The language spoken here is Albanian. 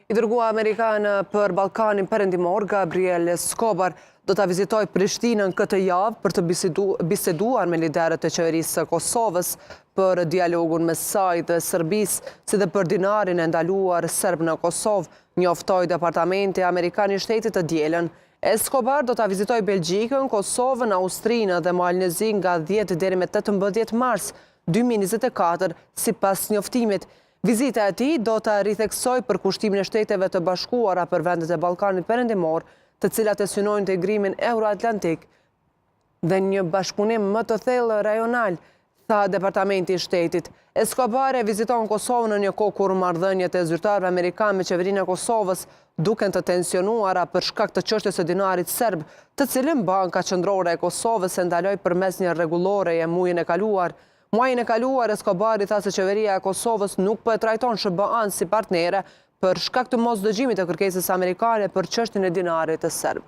I dërguar Amerikanë për Ballkanin Perëndimor, Gabriel Escobar, do ta vizitojë Prishtinën këtë javë për të biseduar me liderët e qeverisë së Kosovës për dialogun mes saj dhe Serbisë, si dhe për dinarin e ndaluar serb në Kosovë, njoftoi Departamenti Amerikan i Shtetit të dielën. Escobar do ta vizitojë Belgjikën, Kosovën, Austrinë dhe Malnezinë nga 10 deri me 18 mars 2024, sipas njoftimit. Vizita e tij do ta ritheksojë përkushtimin e Shteteve të Bashkuara për vendet e Ballkanit Perëndimor, të cilat e synojnë integrimin euro-atlantik dhe një bashkëpunim më të thellë rajonal, tha Departamenti i Shtetit. Escobar e viziton Kosovën në një kohë kur marrëdhëniet e zyrtarëve amerikanë me qeverinë e Kosovës duken të tensionuara për shkak të çështjes së dinarit serb, të cilën Banka Qendrore e Kosovës e ndaloi përmes një rregulloreje muajin e kaluar. Muajin e kaluar, Escobar i tha se qeveria e Kosovës nuk po e trajton SBA-n si partnere për shkak të mosdëgjimit të kërkesës amerikane për çështjen e dinarit të serb.